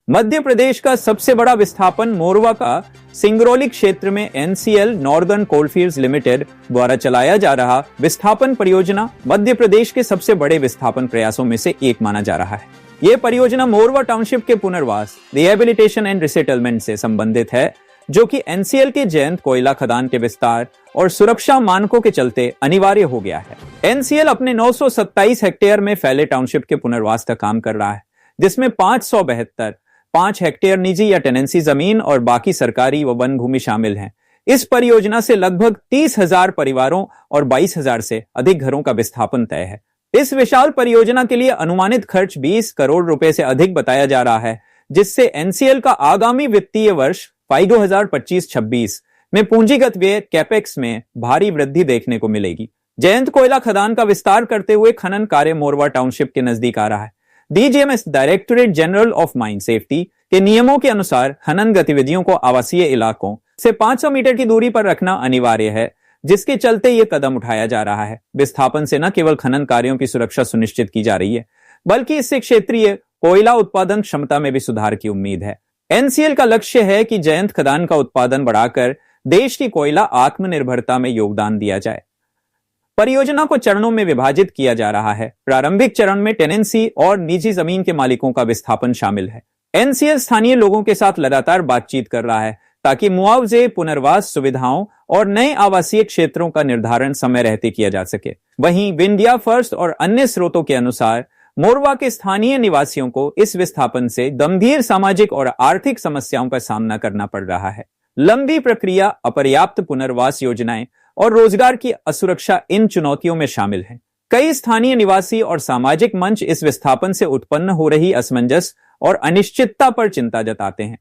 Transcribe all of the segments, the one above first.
मध्य प्रदेश का सबसे बड़ा विस्थापन मोरवा का सिंगरौली क्षेत्र में एनसीएल नॉर्दर्न कोलफील्ड्स लिमिटेड द्वारा चलाया जा रहा विस्थापन परियोजना मध्य प्रदेश के सबसे बड़े विस्थापन प्रयासों में से एक माना जा रहा है। यह परियोजना मोरवा टाउनशिप के पुनर्वास, रिहेबिलिटेशन एंड रिसेटलमेंट से संबंधित है, जो कि एनसीएल के जयंत कोयला खदान के विस्तार और सुरक्षा मानकों के चलते अनिवार्य हो गया है। एनसीएल अपने 927 हेक्टेयर में फैले टाउनशिप के पुनर्वास का काम कर रहा है, जिसमें 5 हेक्टेयर निजी या टेनेंसी जमीन और बाकी सरकारी व वन भूमि शामिल हैं। इस परियोजना से लगभग 30,000 परिवारों और 22,000 से अधिक घरों का विस्थापन तय है। इस विशाल परियोजना के लिए अनुमानित खर्च 20 करोड़ रुपए से अधिक बताया जा रहा है, जिससे एनसीएल का आगामी वित्तीय वर्ष 2025-26 में पूंजीगत व्यय कैपेक्स में भारी वृद्धि देखने को मिलेगी। जयंत कोयला खदान का विस्तार करते हुए खनन कार्य मोरवा टाउनशिप के नजदीक आ रहा है। DGMS directorate general of mine safety के नियमों के अनुसार खनन गतिविधियों को आवासीय इलाकों से 500 मीटर की दूरी पर रखना अनिवार्य है, जिसके चलते यह कदम उठाया जा रहा है। विस्थापन से न केवल खनन कार्यों की सुरक्षा सुनिश्चित की जा रही है, बल्कि इससे क्षेत्रीय कोयला उत्पादन क्षमता में भी सुधार की उम्मीद है। एनसीएल का लक्ष्य है कि जयंत खदान का उत्पादन बढ़ाकर देश की कोयला आत्मनिर्भरता में योगदान दिया जाए। परियोजना को चरणों में विभाजित किया जा रहा है। प्रारंभिक चरण में टेनेंसी और निजी जमीन के मालिकों का विस्थापन शामिल है। एनसीएल स्थानीय लोगों के साथ लगातार बातचीत कर रहा है ताकि मुआवजे, पुनर्वास सुविधाओं और नए आवासीय क्षेत्रों का निर्धारण समय रहते किया जा सके। वहीं विंध्या फर्स्ट और अन्य स्रोतों के अनुसार मोरवा के स्थानीय निवासियों को इस विस्थापन से गंभीर सामाजिक और आर्थिक समस्याओं का सामना करना पड़ रहा है। लंबी प्रक्रिया, अपर्याप्त पुनर्वास योजनाएं और रोजगार की असुरक्षा इन चुनौतियों में शामिल हैं। कई स्थानीय निवासी और सामाजिक मंच इस विस्थापन से उत्पन्न हो रही असमंजस और अनिश्चितता पर चिंता जताते हैं।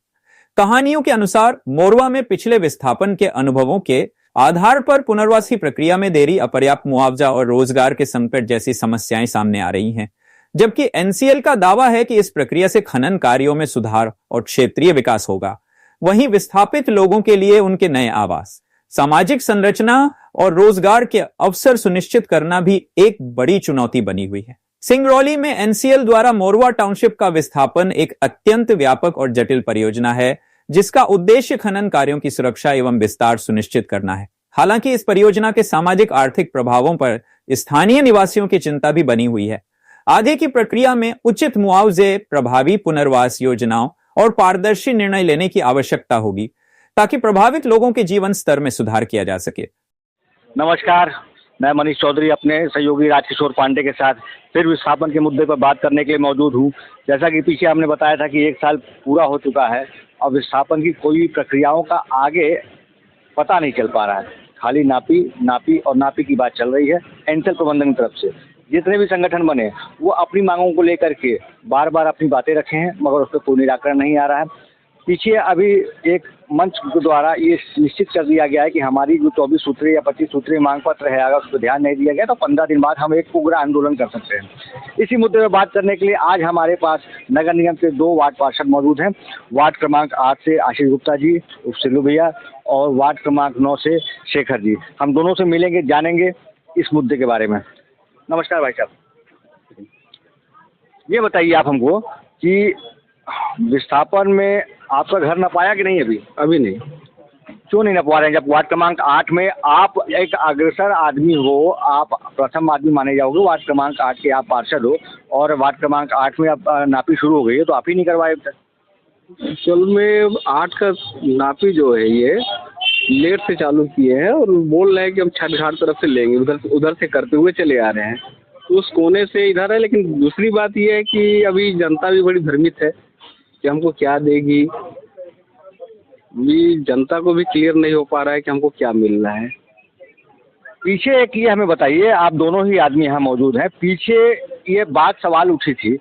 कहानियों के अनुसार मोरवा में पिछले विस्थापन के अनुभवों के आधार पर पुनर्वासी प्रक्रिया में देरी, अपर्याप्त मुआवजा और रोजगार के संकट जैसी समस्याएं सामने आ रही हैं, जबकि एनसीएल का दावा है कि इस प्रक्रिया से खनन कार्यों में सुधार और क्षेत्रीय विकास होगा। वहीं विस्थापित लोगों के लिए उनके नए आवास, सामाजिक संरचना और रोजगार के अवसर सुनिश्चित करना भी एक बड़ी चुनौती बनी हुई है। सिंगरौली में एनसीएल द्वारा मोरवा टाउनशिप का विस्थापन एक अत्यंत व्यापक और जटिल परियोजना है, जिसका उद्देश्य खनन कार्यों की सुरक्षा एवं विस्तार सुनिश्चित करना है। हालांकि इस परियोजना के सामाजिक आर्थिक प्रभावों पर स्थानीय निवासियों की चिंता भी बनी हुई है। आगे की प्रक्रिया में उचित मुआवजे, प्रभावी पुनर्वास योजनाओं और पारदर्शी निर्णय लेने की आवश्यकता होगी, ताकि प्रभावित लोगों के जीवन स्तर में सुधार किया जा सके। नमस्कार, मैं मनीष चौधरी अपने सहयोगी राजकिशोर पांडे के साथ फिर विस्थापन के मुद्दे पर बात करने के लिए मौजूद हूँ। जैसा कि पीछे हमने बताया था कि 1 साल पूरा हो चुका है और विस्थापन की कोई भी प्रक्रियाओं का आगे पता नहीं चल पा रहा है। खाली नापी की बात चल रही है एनसीएल प्रबंधन की तरफ से। जितने भी संगठन बने वो अपनी मांगों को लेकर के बार बार अपनी बातें रखे हैं, मगर उस पर कोई निराकरण नहीं आ रहा है। पीछे अभी एक मंच द्वारा ये निश्चित कर दिया गया है कि हमारी जो 24 सूत्रीय या 25 सूत्रीय मांग पत्र है, अगर उस पर ध्यान नहीं दिया गया तो 15 दिन बाद हम एक उग्र आंदोलन कर सकते हैं। इसी मुद्दे पर बात करने के लिए आज हमारे पास नगर निगम के 2 वार्ड पार्षद मौजूद हैं। वार्ड क्रमांक 8 से आशीष गुप्ता जी उर्फ सिल्लू भैया और वार्ड क्रमांक 9 से शेखर जी। हम दोनों से मिलेंगे, जानेंगे इस मुद्दे के बारे में। नमस्कार भाई साहब, ये बताइए आप हमको कि विस्थापन में आपका घर न पाया कि नहीं? अभी नहीं। क्यों नहीं नपवा रहे हैं? जब वार्ड क्रमांक 8 में आप एक अग्रसर आदमी हो, आप प्रथम आदमी माने जाओगे, वार्ड क्रमांक 8 के आप पार्षद हो और वार्ड क्रमांक 8 में अब नापी शुरू हो गई है, तो आप ही नहीं करवाए अब तक। एक्चुअल में 8 का नापी जो है ये लेट से चालू किए हैं और बोल रहे हैं कि हम छठ घाट तरफ से लेंगे, उधर से करते हुए चले आ रहे हैं, तो उस कोने से इधर है। लेकिन दूसरी बात ये है कि अभी जनता भी बड़ी भ्रमित है कि हमको क्या देगी। भी जनता को भी क्लियर नहीं हो पा रहा है कि हमको क्या मिल रहा है। पीछे एक ये हमें बताइए, आप दोनों ही आदमी यहाँ मौजूद हैं, पीछे ये बात सवाल उठी थी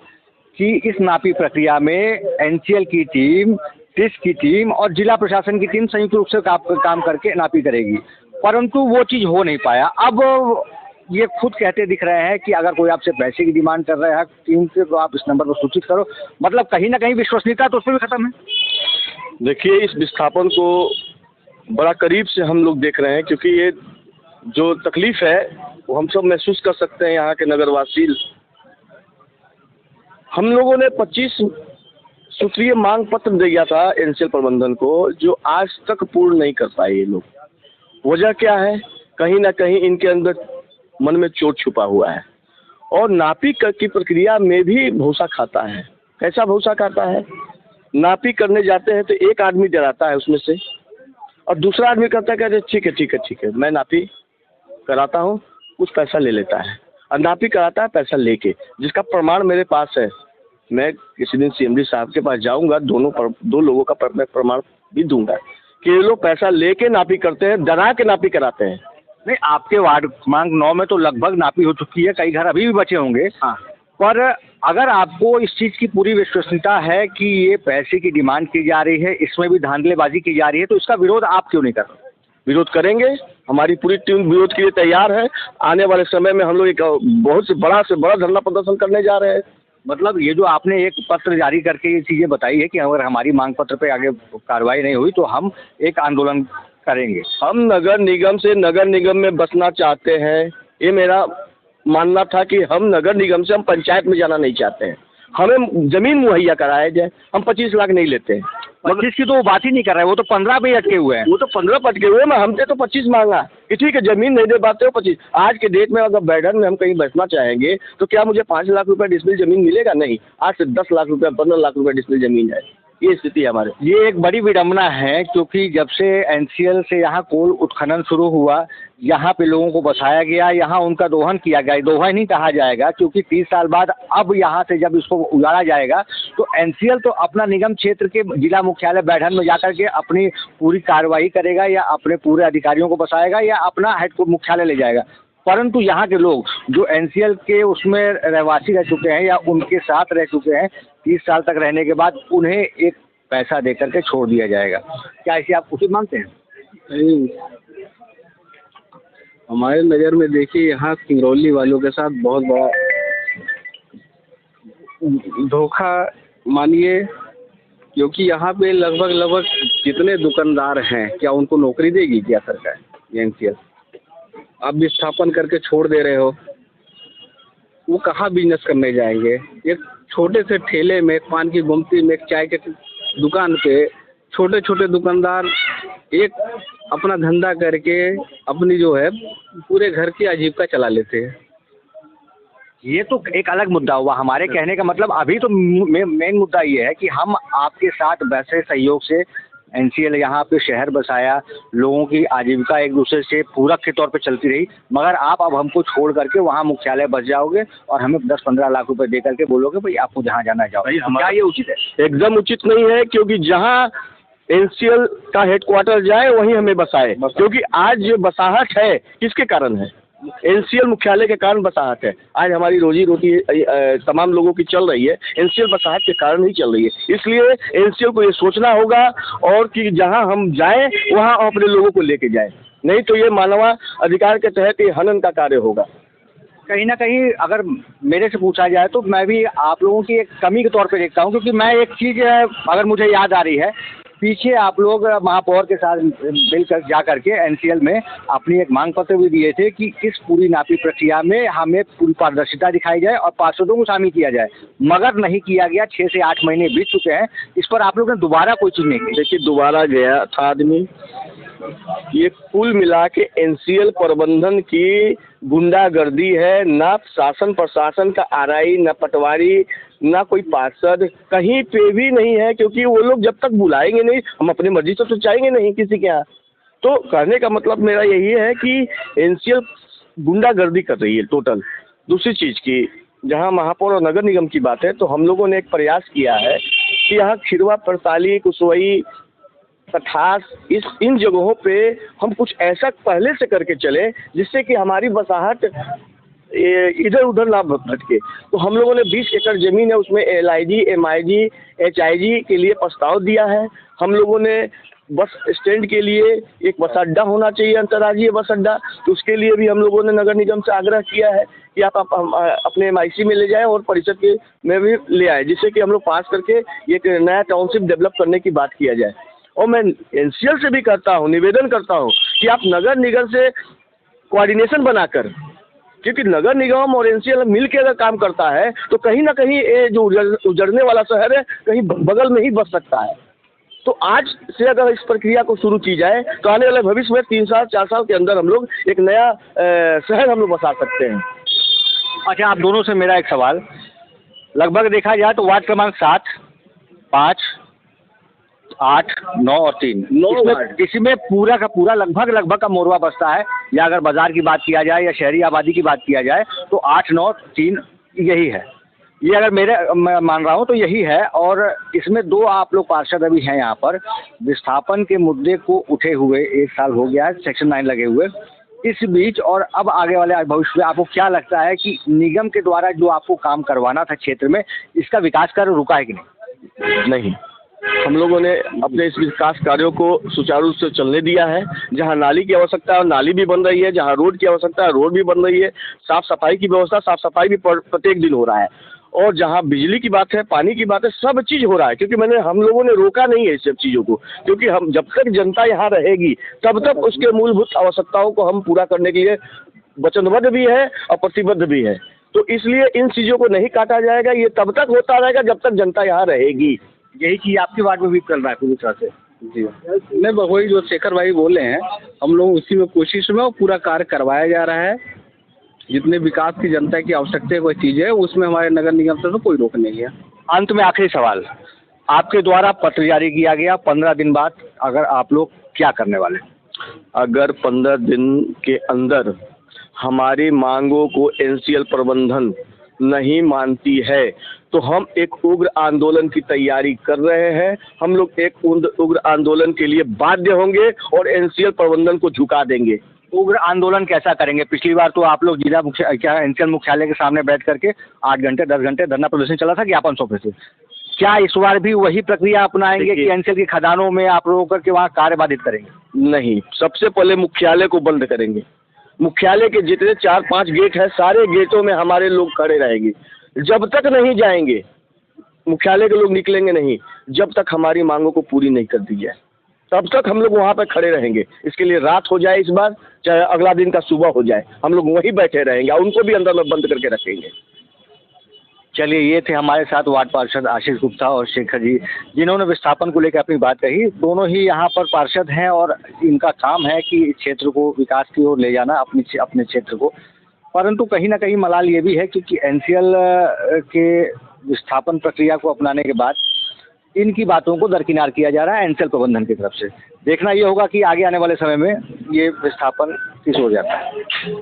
कि इस नापी प्रक्रिया में एनसीएल की टीम, टिस की टीम और जिला प्रशासन की टीम संयुक्त रूप से काम करके नापी करेगी, परंतु वो चीज़ हो नहीं पाया। अब ये खुद कहते दिख रहे हैं कि अगर कोई आपसे पैसे की डिमांड कर रहा है टीम से तो आप इस नंबर पर सूचित करो। मतलब कहीं ना कहीं विश्वसनीयता तो उसमें भी खत्म है। देखिए, इस विस्थापन को बड़ा करीब से हम लोग देख रहे हैं, क्योंकि ये जो तकलीफ है वो हम सब महसूस कर सकते हैं। यहाँ के नगरवासी, हम लोगों ने 25 सूत्रीय मांग पत्र दिया था एनसीएल प्रबंधन को, जो आज तक पूर्ण नहीं कर पाए ये लोग। वजह क्या है? कहीं ना कहीं इनके अंदर मन में चोट छुपा हुआ है और नापी की प्रक्रिया में भी भूसा खाता है। कैसा भूसा खाता है? नापी करने जाते हैं तो एक आदमी डराता है उसमें से और दूसरा आदमी कहता है कि ठीक है ठीक है ठीक है, मैं नापी कराता हूँ, कुछ पैसा ले लेता है और नापी कराता है पैसा लेके, जिसका प्रमाण मेरे पास है। मैं किसी दिन सीएमडी साहब के पास जाऊंगा, दो लोगों का मैं प्रमाण भी दूंगा कि ये लोग पैसा लेके नापी करते हैं, डरा के नापी कराते हैं। नहीं, आपके वार्ड क्रमांक 9 में तो लगभग नापी हो चुकी है, कई घर अभी भी बचे होंगे। हाँ, पर अगर आपको इस चीज़ की पूरी विश्वसनीयता है कि ये पैसे की डिमांड की जा रही है, इसमें भी धांधलेबाजी की जा रही है, तो इसका विरोध आप क्यों नहीं कर रहे? विरोध करेंगे, हमारी पूरी टीम विरोध के लिए तैयार है। आने वाले समय में हम लोग एक बहुत से बड़ा धरना प्रदर्शन करने जा रहे हैं। मतलब ये जो आपने एक पत्र जारी करके ये चीज़ें बताई है कि अगर हमारी मांग पत्र पे आगे कार्रवाई नहीं हुई तो हम एक आंदोलन करेंगे। हम नगर निगम से नगर निगम में बसना चाहते हैं। ये मेरा मानना था कि हम नगर निगम से हम पंचायत में जाना नहीं चाहते हैं। हमें जमीन मुहैया कराया जाए। हम 25 लाख नहीं लेते हैं। 25 की तो वो बात ही नहीं कर रहे हैं, वो तो 15 पे ही अटके हुए हैं। वो तो 15 पर अटके हुए हैं। हमसे तो 25 मांगा कि ठीक है, जमीन नहीं दे पाते हो 25। आज के डेट में अगर बैठन में हम कहीं बसना चाहेंगे तो क्या मुझे 5 लाख रुपए डिसमिल जमीन मिलेगा? नहीं। आज से 10 लाख रुपए 15 लाख रुपए डिसमिल जमीन है। ये स्थिति है हमारे। ये एक बड़ी विडंबना है, क्योंकि जब से एनसीएल से यहाँ कोल उत्खनन शुरू हुआ, यहाँ पे लोगों को बसाया गया, यहाँ उनका दोहन किया गया। दोहन नहीं कहा जाएगा, क्योंकि 30 साल बाद अब यहाँ से जब इसको उजाड़ा जाएगा तो एनसीएल तो अपना निगम क्षेत्र के जिला मुख्यालय बैठन में जाकर के अपनी पूरी कार्रवाई करेगा या अपने पूरे अधिकारियों को बसाएगा या अपना हेड मुख्यालय ले जाएगा। परंतु यहाँ के लोग जो एनसीएल के उसमें रहवासी रह चुके हैं या उनके साथ रह चुके हैं, 30 साल तक रहने के बाद उन्हें एक पैसा दे करके छोड़ दिया जाएगा। क्या इसे आप उचित मानते हैं? नहीं, हमारे नज़र में देखिए यहाँ सिंगरौली वालों के साथ बहुत बड़ा धोखा मानिए, क्योंकि यहाँ पे लगभग जितने दुकानदार हैं, क्या उनको नौकरी देगी क्या सरकार? एनसीएल आप विस्थापन करके छोड़ दे रहे हो, वो कहाँ बिजनेस करने जाएंगे? एक छोटे से ठेले में, एक पान की गुमती में, एक चाय के दुकान पे छोटे छोटे दुकानदार एक अपना धंधा करके अपनी जो है पूरे घर की आजीविका चला लेते हैं। ये तो एक अलग मुद्दा हुआ। हमारे कहने का मतलब अभी तो मेन मुद्दा ये है कि हम आपके साथ वैसे सहयोग से एनसीएल यहाँ पे शहर बसाया, लोगों की आजीविका एक दूसरे से पूरक के तौर पे चलती रही, मगर आप अब हमको छोड़ करके वहाँ मुख्यालय बस जाओगे और हमें 10-15 लाख रुपए दे करके बोलोगे भाई आपको जहाँ जाना जाओ। क्या ये उचित है? एकदम उचित नहीं है, क्योंकि जहाँ एनसीएल का हेडक्वार्टर जाए वहीं हमें बसाए। क्योंकि आज जो बसाहट है किसके कारण है? एनसीएल मुख्यालय के कारण बसाहट है। आज हमारी रोजी रोटी तमाम लोगों की चल रही है, एनसीएल बसाहट के कारण ही चल रही है। इसलिए एनसीएल को ये सोचना होगा और कि जहां हम जाएं वहां अपने लोगों को लेके जाएं, नहीं तो ये मानवाधिकार के तहत ये हनन का कार्य होगा। कहीं ना कहीं अगर मेरे से पूछा जाए तो मैं भी आप लोगों की एक कमी के तौर पे देखता हूं, क्योंकि मैं एक चीज़ अगर मुझे याद आ रही है, पीछे आप लोग महापौर के साथ मिलकर जा करके एनसीएल में अपनी एक मांग पत्र भी दिए थे कि इस पूरी नापी प्रक्रिया में हमें पूरी पारदर्शिता दिखाई जाए और पार्षदों को शामिल किया जाए, मगर नहीं किया गया। 6 से 8 महीने बीत चुके हैं, इस पर आप लोगों ने दोबारा कोई चीज़ नहीं की। देखिए, दोबारा गया था आदमी। ये कुल मिला के एनसीएल प्रबंधन की गुंडागर्दी है। ना शासन प्रशासन का आरआई, ना पटवारी, ना कोई पार्षद कहीं पे भी नहीं है, क्योंकि वो लोग जब तक बुलाएंगे नहीं, हम अपनी मर्जी से तो चाहेंगे नहीं किसी के यहाँ। तो कहने का मतलब मेरा यही है कि एनसीएल गुंडागर्दी कर रही है टोटल। दूसरी चीज़ की, जहाँ महापौर और नगर निगम की बात है, तो हम लोगों ने एक प्रयास किया है कि यहाँ खिरवा, परसाली, कुशवई, कठास, इन जगहों पे हम कुछ ऐसा पहले से करके चले जिससे कि हमारी बसाहट इधर उधर ना भटके। तो हम लोगों ने 20 एकड़ ज़मीन है, उसमें एलआईजी, एमआईजी, एचआईजी के लिए प्रस्ताव दिया है। हम लोगों ने बस स्टैंड के लिए एक बस अड्डा होना चाहिए, अंतर्राज्यीय बस अड्डा, तो उसके लिए भी हम लोगों ने नगर निगम से आग्रह किया है कि आप अपने एमआईसी में ले जाएं और परिषद के में भी ले आए, जिससे कि हम लोग पास करके एक नया टाउनशिप डेवलप करने की बात किया जाए। और मैं एनसीएल से भी करता हूँ, निवेदन करता हूँ कि आप नगर निगम से कोऑर्डिनेशन बनाकर क्योंकि नगर निगम और एनसीएल मिल के अगर काम करता है तो कहीं ना कहीं ये जो उजड़ने वाला शहर है कहीं बगल में ही बस सकता है। तो आज से अगर इस प्रक्रिया को शुरू की जाए तो आने वाले भविष्य में 3 साल 4 साल के अंदर हम लोग एक नया शहर हम लोग बसा सकते हैं। अच्छा, आप दोनों से मेरा एक सवाल, लगभग देखा जाए तो वार्ड क्रमांक 7, 5, 8, 9 और 3 इसमें पूरा का पूरा लगभग का मोरवा बसता है, या अगर बाजार की बात किया जाए या शहरी आबादी की बात किया जाए तो 8, 9, 3 यही है। ये अगर मैं मान रहा हूँ तो यही है। और इसमें 2 आप लोग पार्षद अभी हैं यहाँ पर, विस्थापन के मुद्दे को उठे हुए 1 साल हो गया है, सेक्शन 9 लगे हुए इस बीच, और अब आगे वाले भविष्य में आपको क्या लगता है कि निगम के द्वारा जो आपको काम करवाना था क्षेत्र में, इसका विकास कार्य रुका है कि नहीं? नहीं, हम लोगों ने अपने इस विकास कार्यों को सुचारू रूप से चलने दिया है। जहां नाली की आवश्यकता है नाली भी बन रही है, जहां रोड की आवश्यकता है रोड भी बन रही है, साफ सफाई की व्यवस्था साफ सफाई भी प्रत्येक दिन हो रहा है, और जहां बिजली की बात है पानी की बात है सब चीज़ हो रहा है। क्योंकि हम लोगों ने रोका नहीं है इस सब चीज़ों को, क्योंकि हम जब तक जनता यहाँ रहेगी तब तक उसके मूलभूत आवश्यकताओं को हम पूरा करने के लिए वचनबद्ध भी है और प्रतिबद्ध भी है। तो इसलिए इन चीज़ों को नहीं काटा जाएगा, ये तब तक होता रहेगा जब तक जनता यहाँ रहेगी। यही चीज़ आपके वार्ड में भी चल रहा है पूरी तरह से? जी नहीं, वही जो शेखर भाई बोले हैं, हम लोग उसी में कोशिश में और पूरा कार्य करवाया जा रहा है। जितने विकास की जनता की आवश्यकता कोई चीज़ है उसमें हमारे नगर निगम से तो कोई रोक नहीं है। अंत में आखिरी सवाल, आपके द्वारा पत्र जारी किया गया 15 दिन बाद, अगर आप लोग क्या करने वाले? अगर 15 दिन के अंदर हमारी मांगों को एनसीएल प्रबंधन नहीं मानती है तो हम एक उग्र आंदोलन की तैयारी कर रहे हैं। हम लोग एक उग्र आंदोलन के लिए बाध्य होंगे और एनसीएल प्रबंधन को झुका देंगे। उग्र आंदोलन कैसा करेंगे? पिछली बार तो आप लोग जिला एनसीएल मुख्यालय के सामने बैठ करके 8 घंटे 10 घंटे धरना प्रदर्शन चला था ज्ञापन सौंपे थे। क्या इस बार भी वही प्रक्रिया अपनाएंगे कि एनसीएल की खदानों में आप लोग करके वहाँ कार्य बाधित करेंगे? नहीं, सबसे पहले मुख्यालय को बंद करेंगे। मुख्यालय के जितने 4-5 गेट है सारे गेटों में हमारे लोग खड़े रहेंगे। जब तक नहीं जाएंगे मुख्यालय के लोग निकलेंगे नहीं, जब तक हमारी मांगों को पूरी नहीं कर दी जाए तब तक हम लोग वहाँ पर खड़े रहेंगे। इसके लिए रात हो जाए इस बार, चाहे अगला दिन का सुबह हो जाए, हम लोग वहीं बैठे रहेंगे और उनको भी अंदर में बंद करके रखेंगे। चलिए, ये थे हमारे साथ वार्ड पार्षद आशीष गुप्ता और शेखर जी, जिन्होंने विस्थापन को लेकर अपनी बात कही। दोनों ही यहाँ पर पार्षद हैं और इनका काम है कि क्षेत्र को विकास की ओर ले जाना, अपने क्षेत्र को। परंतु कहीं ना कहीं मलाल ये भी है क्योंकि एनसीएल के विस्थापन प्रक्रिया को अपनाने के बाद इनकी बातों को दरकिनार किया जा रहा है एनसीएल प्रबंधन की तरफ से। देखना ये होगा कि आगे आने वाले समय में ये विस्थापन किस ओर जाता है।